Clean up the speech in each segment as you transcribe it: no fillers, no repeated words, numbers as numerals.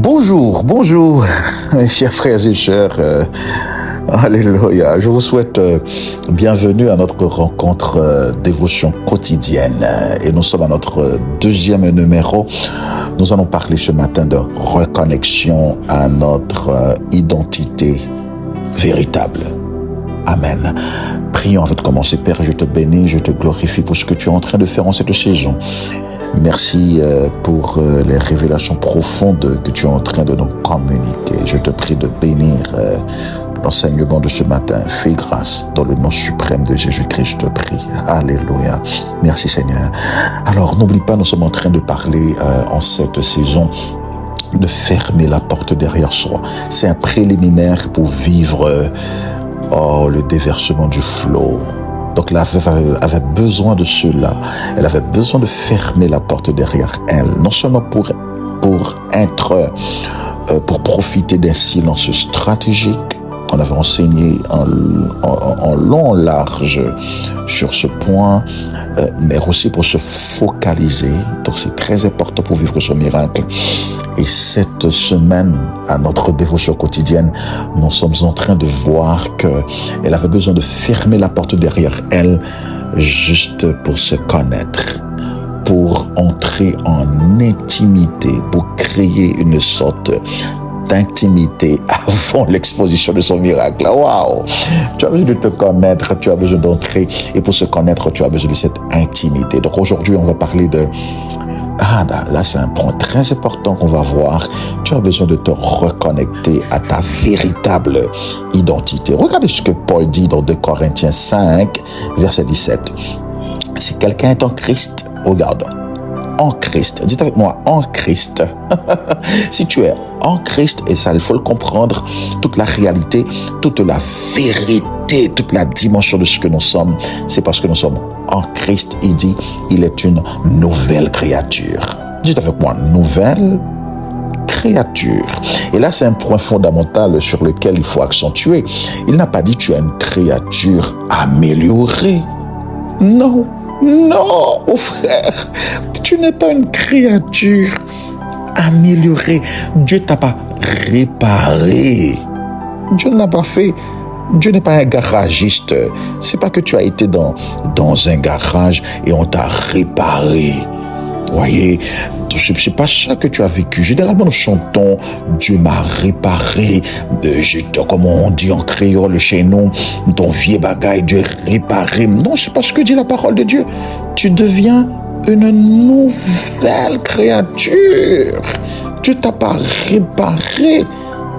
Bonjour, mes chers frères et sœurs. Alléluia. Je vous souhaite bienvenue à notre rencontre dévotion quotidienne. Et nous sommes à notre deuxième numéro. Nous allons parler ce matin de reconnexion à notre identité véritable. Amen. Prions avant de commencer. Père, je te bénis, je te glorifie pour ce que tu es en train de faire en cette saison. Merci pour les révélations profondes que tu es en train de nous communiquer. Je te prie de bénir l'enseignement de ce matin. Fais grâce dans le nom suprême de Jésus-Christ, je te prie. Alléluia. Merci Seigneur. Alors n'oublie pas, nous sommes en train de parler en cette saison de fermer la porte derrière soi. C'est un préliminaire pour vivre le déversement du flot. Donc la veuve avait besoin de cela. Elle avait besoin de fermer la porte derrière elle. Non seulement pour profiter d'un silence stratégique. On avait enseigné en long, en large sur ce point, mais aussi pour se focaliser. Donc c'est très important pour vivre ce miracle. Et cette semaine, à notre dévotion quotidienne, nous sommes en train de voir qu'elle avait besoin de fermer la porte derrière elle, juste pour se connaître, pour entrer en intimité, pour créer une sorte d'intimité avant l'exposition de son miracle. Waouh! Tu as besoin de te connaître, tu as besoin d'entrer, et pour se connaître, tu as besoin de cette intimité. Donc aujourd'hui, on va parler de... là, c'est un point très important qu'on va voir. Tu as besoin de te reconnecter à ta véritable identité. Regardez ce que Paul dit dans 2 Corinthiens 5, verset 17. Si quelqu'un est en Christ, regarde, en Christ. Dites avec moi, en Christ. Si tu es en Christ, et ça, il faut le comprendre, toute la réalité, toute la vérité, toute la dimension de ce que nous sommes, c'est parce que nous sommes en Christ. Il dit, il est une nouvelle créature. Dites avec moi, nouvelle créature. Et là, c'est un point fondamental sur lequel il faut accentuer. Il n'a pas dit, tu es une créature améliorée. Non, mon frère, tu n'es pas une créature améliorée. Dieu t'a pas réparé. Dieu ne l'a pas fait. Dieu n'est pas un garagiste. C'est pas que tu as été dans un garage et on t'a réparé. Voyez, c'est pas ça que tu as vécu. Généralement, nous chantons Dieu m'a réparé. Comme on dit en créole chez nous, ton vieux bagaille, Dieu est réparé. Non, c'est pas ce que dit la parole de Dieu. Tu deviens une nouvelle créature. Dieu t'a pas réparé.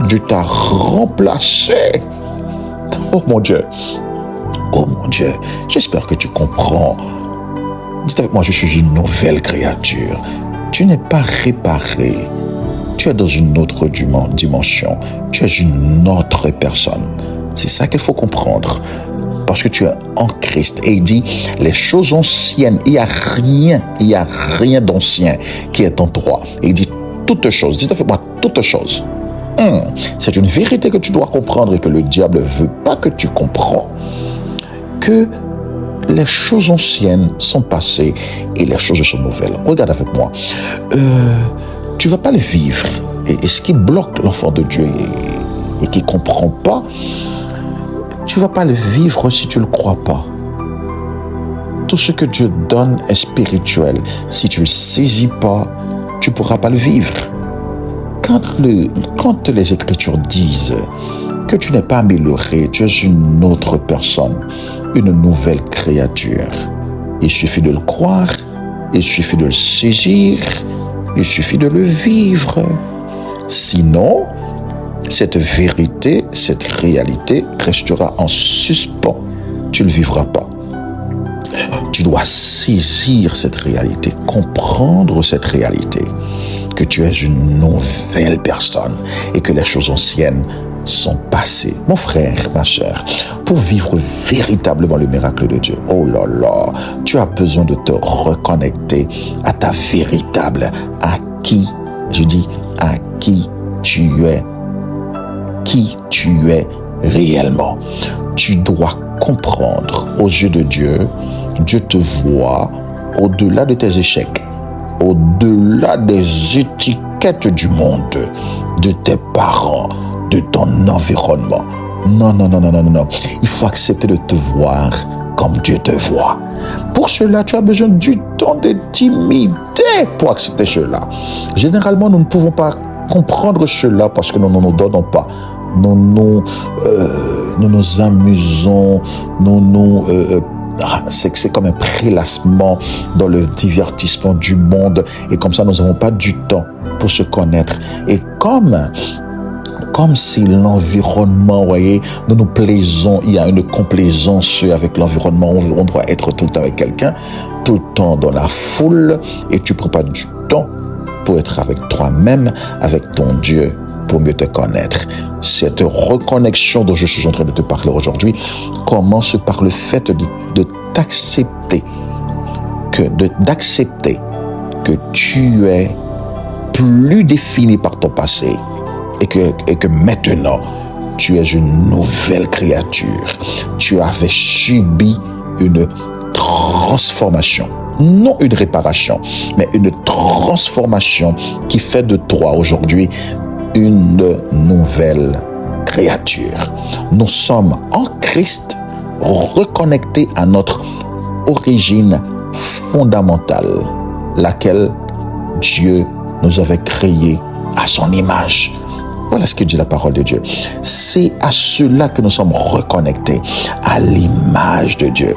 Dieu t'a remplacé. Oh mon Dieu, j'espère que tu comprends. Dites avec moi, je suis une nouvelle créature. Tu n'es pas réparé. Tu es dans une autre dimension. Tu es une autre personne. C'est ça qu'il faut comprendre. Parce que tu es en Christ. Et il dit, les choses anciennes, il n'y a rien d'ancien qui est en toi. Et il dit, toutes choses. Dites avec moi, toutes choses. C'est une vérité que tu dois comprendre et que le diable ne veut pas que tu comprends. Que les choses anciennes sont passées et les choses sont nouvelles. Regarde avec moi. Tu ne vas pas le vivre. Et ce qui bloque l'enfant de Dieu et qui ne comprend pas, tu ne vas pas le vivre si tu ne le crois pas. Tout ce que Dieu donne est spirituel. Si tu ne le saisis pas, tu ne pourras pas le vivre. Quand les Écritures disent que tu n'es pas amélioré, tu es une autre personne, une nouvelle créature. Il suffit de le croire, il suffit de le saisir, il suffit de le vivre. Sinon, cette vérité, cette réalité restera en suspens. Tu ne le vivras pas. Tu dois saisir cette réalité, comprendre cette réalité, que tu es une nouvelle personne et que les choses anciennes sont passées. Mon frère, ma sœur, pour vivre véritablement le miracle de Dieu, oh là là, tu as besoin de te reconnecter à ta véritable, à qui tu es réellement. Tu dois comprendre aux yeux de Dieu, Dieu te voit au-delà de tes échecs, au-delà des étiquettes conquête du monde, de tes parents, de ton environnement. Non, non, non, non, non, non. Il faut accepter de te voir comme Dieu te voit. Pour cela, tu as besoin du temps d'intimité pour accepter cela. Généralement, nous ne pouvons pas comprendre cela parce que nous ne nous donnons pas. Nous nous amusons, c'est comme un prélassement dans le divertissement du monde. Et comme ça, nous n'avons pas du temps pour se connaître. Et comme si l'environnement, vous voyez, nous nous plaisons, il y a une complaisance avec l'environnement, on doit être tout le temps avec quelqu'un, tout le temps dans la foule, et tu ne prends pas du temps pour être avec toi-même, avec ton Dieu, pour mieux te connaître. Cette reconnexion dont je suis en train de te parler aujourd'hui commence par le fait de t'accepter, d'accepter que tu es plus défini par ton passé, et que maintenant, tu es une nouvelle créature. Tu avais subi une transformation. Non une réparation, mais une transformation qui fait de toi aujourd'hui une nouvelle créature. Nous sommes en Christ reconnectés à notre origine fondamentale, laquelle Dieu nous avait créés à son image. Voilà ce que dit la parole de Dieu. C'est à cela que nous sommes reconnectés, à l'image de Dieu.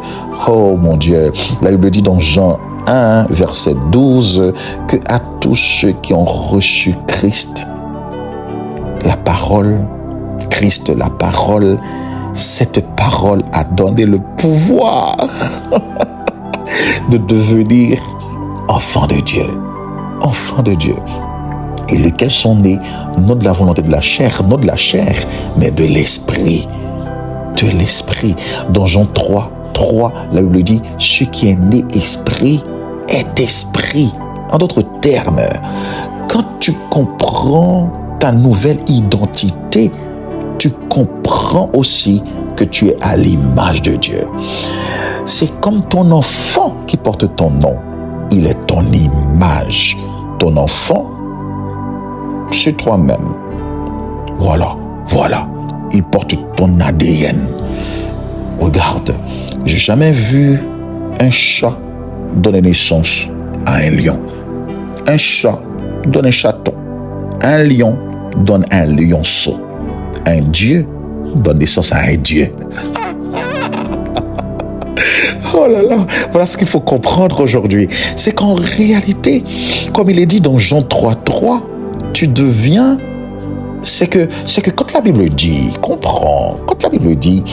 Oh mon Dieu, la Bible dit dans Jean 1, verset 12, que à tous ceux qui ont reçu Christ, la parole, Christ, la parole, cette parole a donné le pouvoir de devenir enfants de Dieu. Enfants de Dieu. Et lesquels sont nés, non de la volonté de la chair, mais de l'esprit. De l'esprit. Dans Jean 3, la Bible dit, ce qui est né esprit est esprit. En d'autres termes, quand tu comprends ta nouvelle identité, tu comprends aussi que tu es à l'image de Dieu. C'est comme ton enfant qui porte ton nom. Il est ton image. Ton enfant, c'est toi-même. Voilà. Il porte ton ADN. Regarde, j'ai jamais vu un chat donner naissance à un lion. Un chat donne un chaton. Un lion donne un lionceau. Un Dieu donne naissance à un Dieu. Oh là là, voilà ce qu'il faut comprendre aujourd'hui. C'est qu'en réalité, comme il est dit dans Jean 3, tu deviens, c'est que quand la Bible dit, comprends, quand la Bible dit,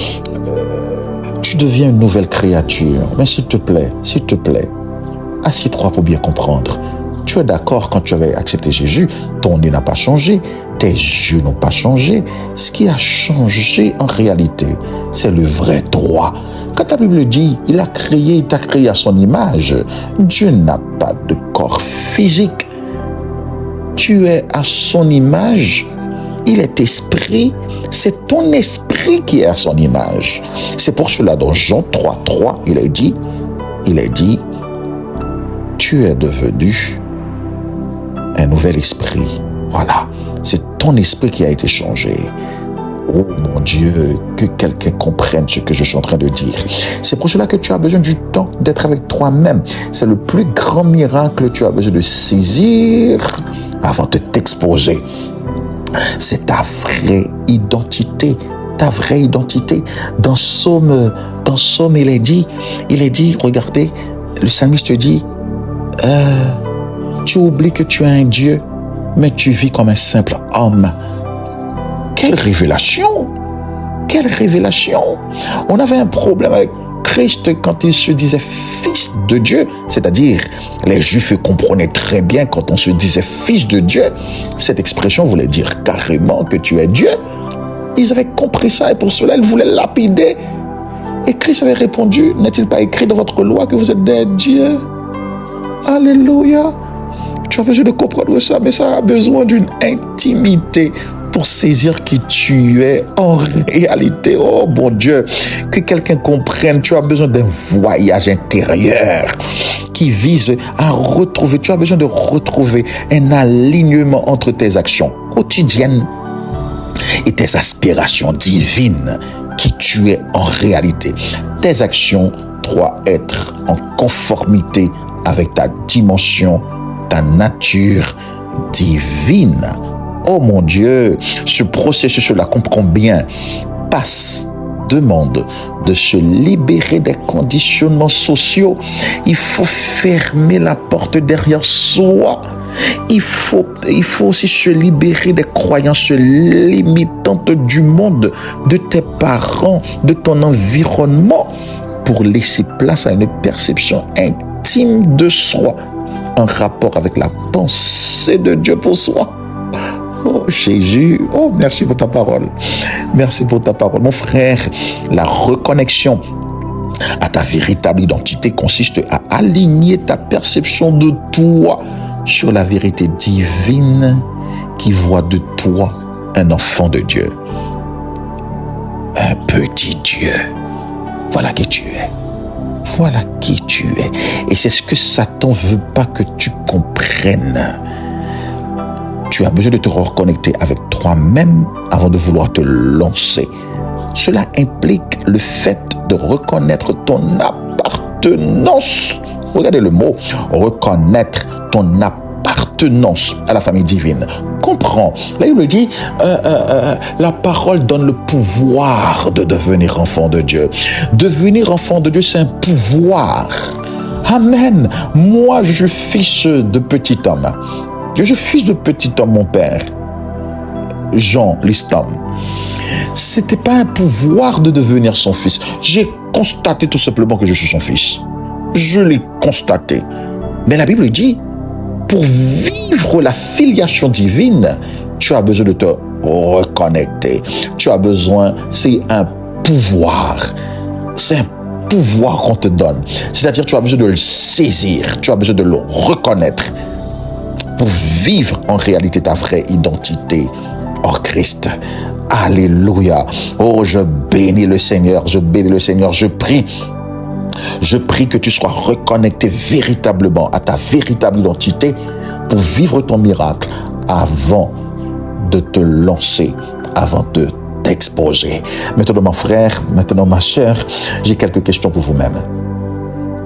tu deviens une nouvelle créature, mais s'il te plaît, assieds-toi pour bien comprendre. Tu es d'accord quand tu avais accepté Jésus, ton nez n'a pas changé, tes yeux n'ont pas changé. Ce qui a changé en réalité, c'est le vrai toi. Quand la Bible dit, il t'a créé à son image, Dieu n'a pas de corps physique. Tu es à son image, il est esprit, c'est ton esprit qui est à son image. C'est pour cela dans Jean 3, il est dit, tu es devenu un nouvel esprit. Voilà, c'est ton esprit qui a été changé. Oh mon Dieu, que quelqu'un comprenne ce que je suis en train de dire. C'est pour cela que tu as besoin du temps d'être avec toi-même. C'est le plus grand miracle que tu as besoin de saisir avant de t'exposer. C'est ta vraie identité. Ta vraie identité. Dans Psaume, il est dit, regardez, le psalmiste dit, tu oublies que tu es un Dieu, mais tu vis comme un simple homme. Quelle révélation! Quelle révélation! On avait un problème avec Christ quand il se disait fils de Dieu, c'est-à-dire les Juifs comprenaient très bien quand on se disait fils de Dieu, cette expression voulait dire carrément que tu es Dieu. Ils avaient compris ça et pour cela ils voulaient lapider. Et Christ avait répondu, n'est-il pas écrit dans votre loi que vous êtes des dieux? Alléluia! Tu as besoin de comprendre ça, mais ça a besoin d'une intimité pour saisir qui tu es en réalité. Oh bon Dieu, que quelqu'un comprenne, tu as besoin d'un voyage intérieur qui vise à retrouver, tu as besoin de retrouver un alignement entre tes actions quotidiennes et tes aspirations divines qui tu es en réalité. Tes actions doivent être en conformité avec ta dimension, ta nature divine. Oh mon Dieu, ce processus-là, comprends bien, demande de se libérer des conditionnements sociaux. Il faut fermer la porte derrière soi. Il faut aussi se libérer des croyances limitantes du monde, de tes parents, de ton environnement, pour laisser place à une perception intime de soi en rapport avec la pensée de Dieu pour soi. Oh Jésus, oh merci pour ta parole. Merci pour ta parole. Mon frère, la reconnexion à ta véritable identité consiste à aligner ta perception de toi sur la vérité divine qui voit de toi un enfant de Dieu. Un petit Dieu. Voilà qui tu es. Voilà qui tu es. Et c'est ce que Satan veut pas que tu comprennes. Tu as besoin de te reconnecter avec toi-même avant de vouloir te lancer. Cela implique le fait de reconnaître ton appartenance. Regardez le mot, reconnaître ton appartenance à la famille divine. Comprends. Là, il me dit, la parole donne le pouvoir de devenir enfant de Dieu. Devenir enfant de Dieu, c'est un pouvoir. Amen. Moi, je suis fils de petit homme. Je suis fils de petit homme, mon père. Jean Listom. C'était pas un pouvoir de devenir son fils. J'ai constaté tout simplement que je suis son fils. Je l'ai constaté. Mais la Bible dit, pour vivre la filiation divine, tu as besoin de te reconnecter. Tu as besoin, c'est un pouvoir. C'est un pouvoir qu'on te donne. C'est-à-dire, tu as besoin de le saisir. Tu as besoin de le reconnaître pour vivre en réalité ta vraie identité en Christ. Alléluia. Oh, je bénis le Seigneur, je bénis le Seigneur, je prie que tu sois reconnecté véritablement à ta véritable identité pour vivre ton miracle avant de te lancer, avant de t'exposer. Maintenant, mon frère, maintenant, ma sœur, j'ai quelques questions pour vous-même.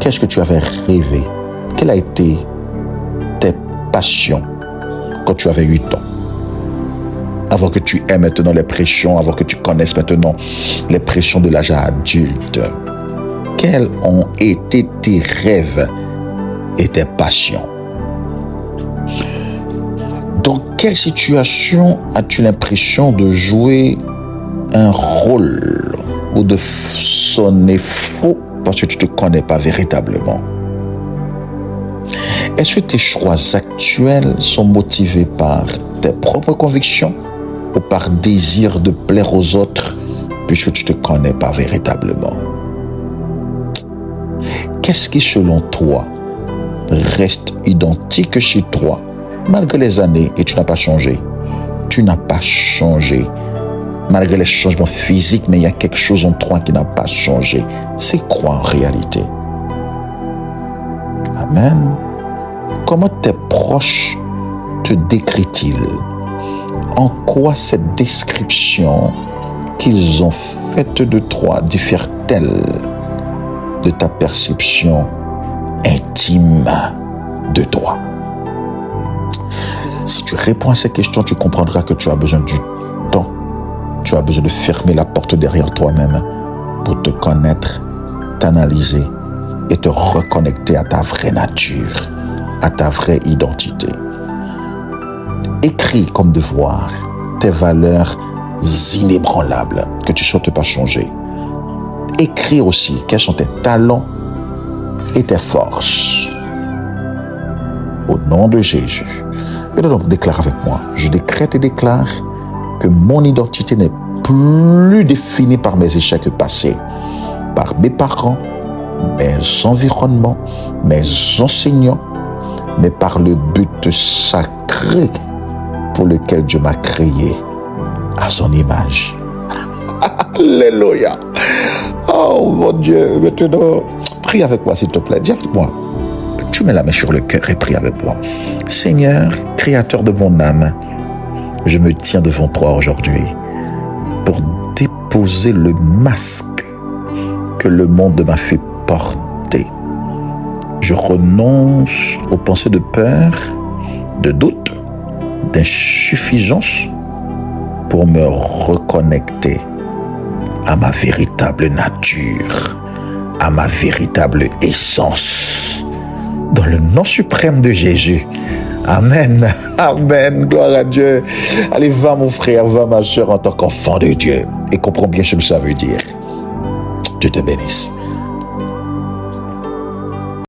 Qu'est-ce que tu avais rêvé? Quelle a été tes passions quand tu avais 8 ans? Avant que tu aies maintenant les pressions, avant que tu connaisses maintenant les pressions de l'âge adulte. Quels ont été tes rêves et tes passions? Dans quelle situation as-tu l'impression de jouer un rôle ou de sonner faux parce que tu ne te connais pas véritablement? Est-ce que tes choix actuels sont motivés par tes propres convictions ou par désir de plaire aux autres puisque tu ne te connais pas véritablement? Qu'est-ce qui, selon toi, reste identique chez toi malgré les années et tu n'as pas changé? Tu n'as pas changé. Malgré les changements physiques, mais il y a quelque chose en toi qui n'a pas changé. C'est quoi en réalité? Amen. Comment tes proches te décrient-ils? En quoi cette description qu'ils ont faite de toi diffère-t-elle de ta perception intime de toi? Si tu réponds à ces questions, tu comprendras que tu as besoin du temps. Tu as besoin de fermer la porte derrière toi-même pour te connaître, t'analyser et te reconnecter à ta vraie nature, à ta vraie identité. Écris comme devoir tes valeurs inébranlables que tu ne souhaites pas changer. Écris aussi quels sont tes talents et tes forces. Au nom de Jésus. Et donc, déclare avec moi. Je décrète et déclare que mon identité n'est plus définie par mes échecs passés, par mes parents, mes environnements, mes enseignants, mais par le but sacré pour lequel Dieu m'a créé à son image. Alléluia. Oh mon Dieu, maintenant, prie avec moi s'il te plaît. Dis avec moi. Tu mets la main sur le cœur et prie avec moi. Seigneur, créateur de mon âme, je me tiens devant toi aujourd'hui pour déposer le masque que le monde m'a fait porter. Je renonce aux pensées de peur, de doute, d'insuffisance pour me reconnecter à ma véritable nature, à ma véritable essence. Dans le nom suprême de Jésus. Amen. Amen. Gloire à Dieu. Allez, va mon frère, va ma soeur en tant qu'enfant de Dieu. Et comprends bien ce que ça veut dire. Dieu te bénisse.